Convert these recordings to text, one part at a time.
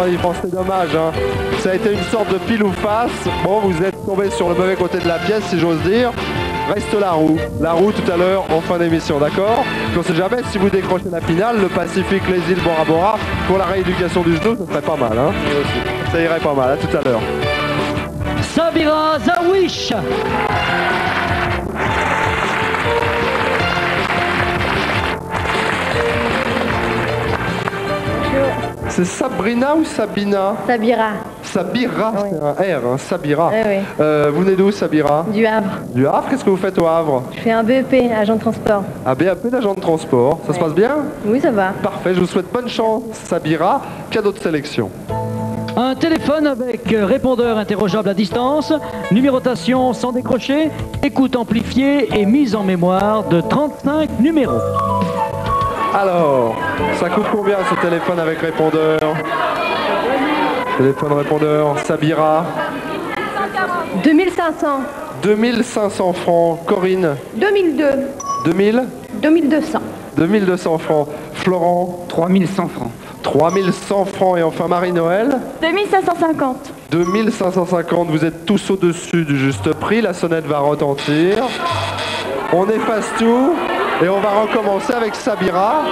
290 francs, c'est dommage. Hein. Ça a été une sorte de pile ou face. Bon, vous êtes tombé sur le mauvais côté de la pièce, si j'ose dire. Reste la roue. La roue tout à l'heure en fin d'émission, d'accord? On ne sait jamais si vous décrochez la finale, le Pacifique, les îles Bora Bora, pour la rééducation du genou, ça serait pas mal. Hein. Ça irait pas mal, à tout à l'heure. Sabira Zawish. C'est Sabrina ou Sabina? Sabira. Sabira, oui. C'est un R, hein, Sabira. Oui, oui. Vous venez d'où, Sabira? Du Havre. Du Havre, qu'est-ce que vous faites au Havre? Je fais un BEP, agent de transport. Un BAP d'agent de transport, ça se passe bien? Oui, ça va. Parfait, je vous souhaite bonne chance, Sabira. Cadeau de sélection. Un téléphone avec répondeur interrogeable à distance, numérotation sans décrocher, écoute amplifiée et mise en mémoire de 35 numéros. Alors, ça coûte combien ce téléphone avec répondeur? Téléphone répondeur, Sabira. 2500. 2500 francs. Corinne? 2002. 2000? 2200. 2200 francs. Florent? 3100 francs. 3100 francs. Et enfin Marie-Noël? 2550. 2550. Vous êtes tous au-dessus du juste prix. La sonnette va retentir. On efface tout. Et on va recommencer avec Sabira.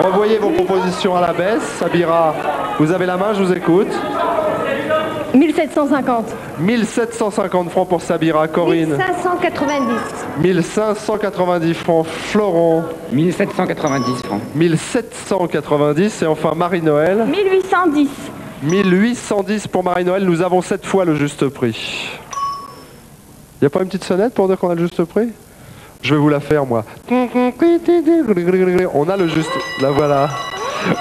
Revoyez vos propositions à la baisse. Sabira, vous avez la main, je vous écoute. 1750. 1750 francs pour Sabira. Corinne? 1590. 1590 francs. Florent? 1790 francs. 1790. Et enfin Marie-Noël? 1810. 1810 pour Marie-Noël. Nous avons cette fois le juste prix. Il n'y a pas une petite sonnette pour dire qu'on a le juste prix? Je vais vous la faire, moi. On a le juste... Là, voilà.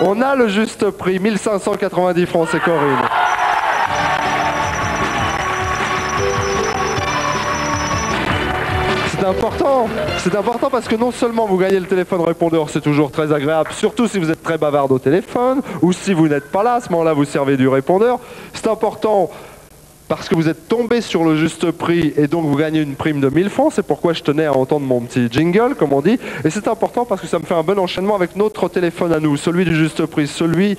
On a le juste prix. 1590 francs, c'est Corinne. C'est important parce que non seulement vous gagnez le téléphone répondeur, c'est toujours très agréable, surtout si vous êtes très bavard au téléphone, ou si vous n'êtes pas là, à ce moment-là vous servez du répondeur. C'est important parce que vous êtes tombé sur le juste prix et donc vous gagnez une prime de 1000 francs. C'est pourquoi je tenais à entendre mon petit jingle, comme on dit. Et c'est important parce que ça me fait un bon enchaînement avec notre téléphone à nous, celui du juste prix, celui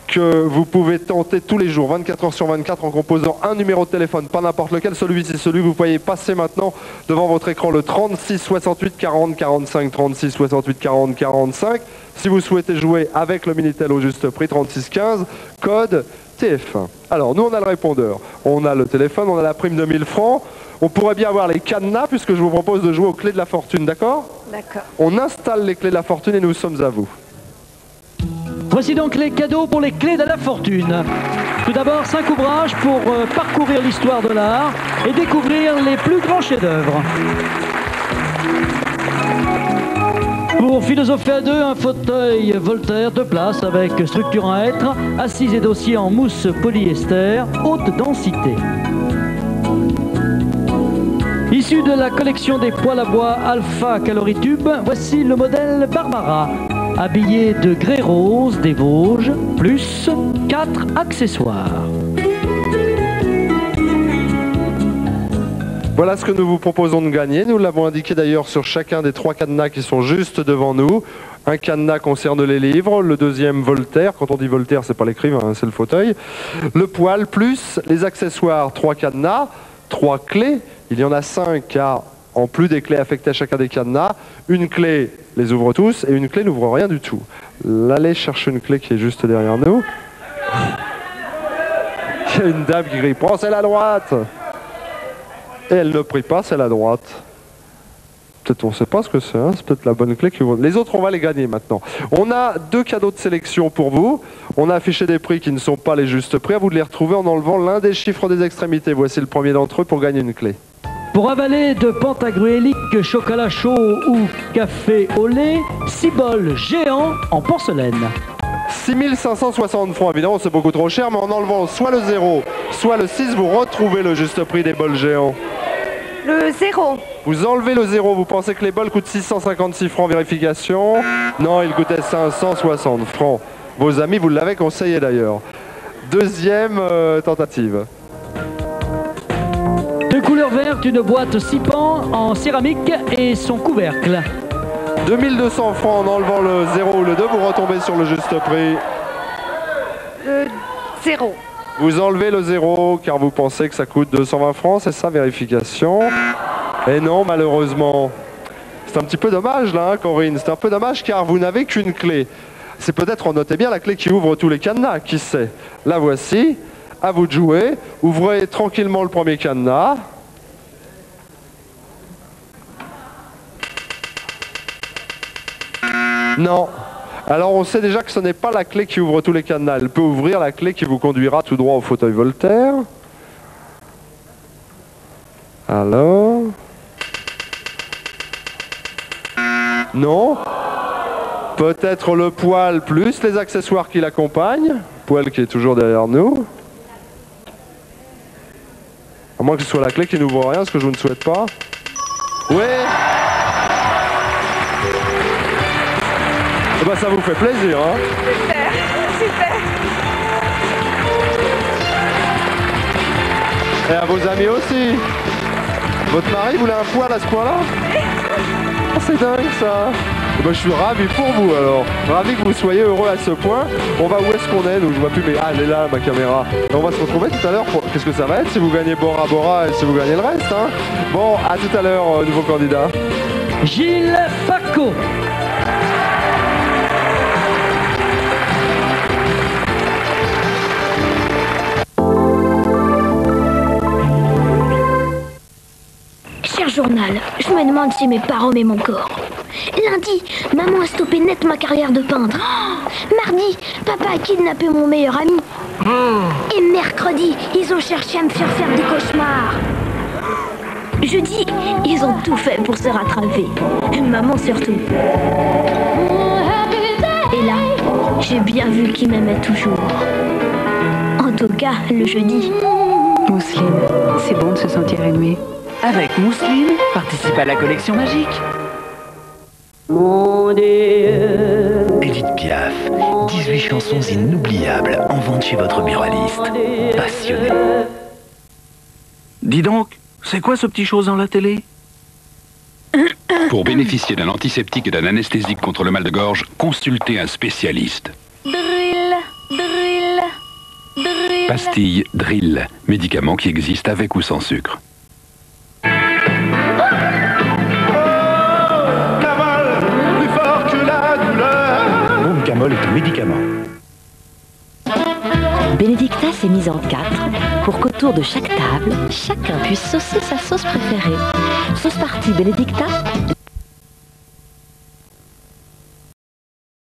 que vous pouvez tenter tous les jours, 24 heures sur 24, en composant un numéro de téléphone, pas n'importe lequel, celui-ci, celui que vous voyez passer maintenant devant votre écran, le 36 68 40 45, 36 68 40 45. Si vous souhaitez jouer avec le Minitel au juste prix, 36 15, code TF1. Alors, nous, on a le répondeur, on a le téléphone, on a la prime de 1000 francs. On pourrait bien avoir les cadenas, puisque je vous propose de jouer aux clés de la fortune, d'accord? D'accord. On installe les clés de la fortune et nous sommes à vous. Voici donc les cadeaux pour les clés de la fortune. Tout d'abord, 5 ouvrages pour parcourir l'histoire de l'art et découvrir les plus grands chefs-d'œuvre. Pour philosopher à deux, un fauteuil Voltaire 2 places avec structure en hêtre, assise et dossier en mousse polyester, haute densité. Issu de la collection des poêles à bois Alpha Caloritube, voici le modèle Barbara, habillé de grès rose des Vosges, plus 4 accessoires. Voilà ce que nous vous proposons de gagner. Nous l'avons indiqué d'ailleurs sur chacun des 3 cadenas qui sont juste devant nous. Un cadenas concerne les livres, le deuxième Voltaire. Quand on dit Voltaire, c'est pas l'écrivain, hein, c'est le fauteuil. Le poêle, plus les accessoires, 3 cadenas, 3 clés. Il y en a 5 car en plus des clés affectées à chacun des cadenas, une clé les ouvre tous et une clé n'ouvre rien du tout. Allez chercher une clé qui est juste derrière nous. Il y a une dame qui crie « Prends celle à droite !» Et elle ne prie pas celle à droite. Peut-être on ne sait pas ce que c'est, hein, c'est peut-être la bonne clé qui ouvre. Les autres, on va les gagner maintenant. On a 2 cadeaux de sélection pour vous. On a affiché des prix qui ne sont pas les justes prix. À vous de les retrouver en enlevant l'un des chiffres des extrémités. Voici le premier d'entre eux pour gagner une clé. Pour avaler de pantagruélique, chocolat chaud ou café au lait, 6 bols géants en porcelaine. 6560 francs, évidemment, c'est beaucoup trop cher, mais en enlevant soit le 0, soit le 6, vous retrouvez le juste prix des bols géants. Le 0. Vous enlevez le 0, vous pensez que les bols coûtent 656 francs, vérification? Non, ils coûtaient 560 francs. Vos amis vous l'avaient conseillé d'ailleurs. Deuxième tentative. De couleur verte, une boîte 6 pans en céramique et son couvercle. 2200 francs en enlevant le 0 ou le 2, vous retombez sur le juste prix. Le 0. Vous enlevez le 0 car vous pensez que ça coûte 220 francs, c'est ça, vérification? Et non, malheureusement. C'est un petit peu dommage là, hein, Corinne. C'est un peu dommage car vous n'avez qu'une clé. C'est peut-être, notez bien, la clé qui ouvre tous les cadenas, qui sait? La voici, à vous de jouer. Ouvrez tranquillement le premier cadenas. Non. Alors on sait déjà que ce n'est pas la clé qui ouvre tous les cadenas. Elle peut ouvrir la clé qui vous conduira tout droit au fauteuil Voltaire. Alors... Non. Peut-être le poêle plus les accessoires qui l'accompagnent. Poêle qui est toujours derrière nous. À moins que ce soit la clé qui n'ouvre rien, ce que je ne souhaite pas. Oui. Eh ben, ça vous fait plaisir, hein? Super, super. Et à vos amis aussi. Votre mari voulait un poêle à ce point-là? Ah, c'est dingue ça. Eh ben, je suis ravi pour vous alors. Ravi que vous soyez heureux à ce point. On va où est-ce qu'on est? Donc je vois plus, mais ah, elle est là ma caméra. Et on va se retrouver tout à l'heure pour... Qu'est-ce que ça va être si vous gagnez Bora Bora et si vous gagnez le reste, hein? Bon, à tout à l'heure, nouveau candidat. Gilles Paco. Cher journal, je me demande si mes parents m'aiment encore. Lundi, maman a stoppé net ma carrière de peintre. Mardi, papa a kidnappé mon meilleur ami. Et mercredi, ils ont cherché à me faire faire des cauchemars. Jeudi, ils ont tout fait pour se rattraper. Maman surtout. Et là, j'ai bien vu qu'ils m'aimaient toujours. En tout cas, le jeudi. Mousseline, c'est bon de se sentir aimé. Avec Mousseline, participe à la collection magique. Edith Piaf, 18 chansons inoubliables en vente chez votre muraliste. Passionné. Dis donc, c'est quoi ce petit chose dans la télé? Pour bénéficier d'un antiseptique et d'un anesthésique contre le mal de gorge, consultez un spécialiste. Drill, drill, drill. Pastille Drill, médicament qui existe avec ou sans sucre. Camol est un médicament. Benedicta s'est mise en 4 pour qu'autour de chaque table, chacun puisse saucer sa sauce préférée. Sauce partie Benedicta,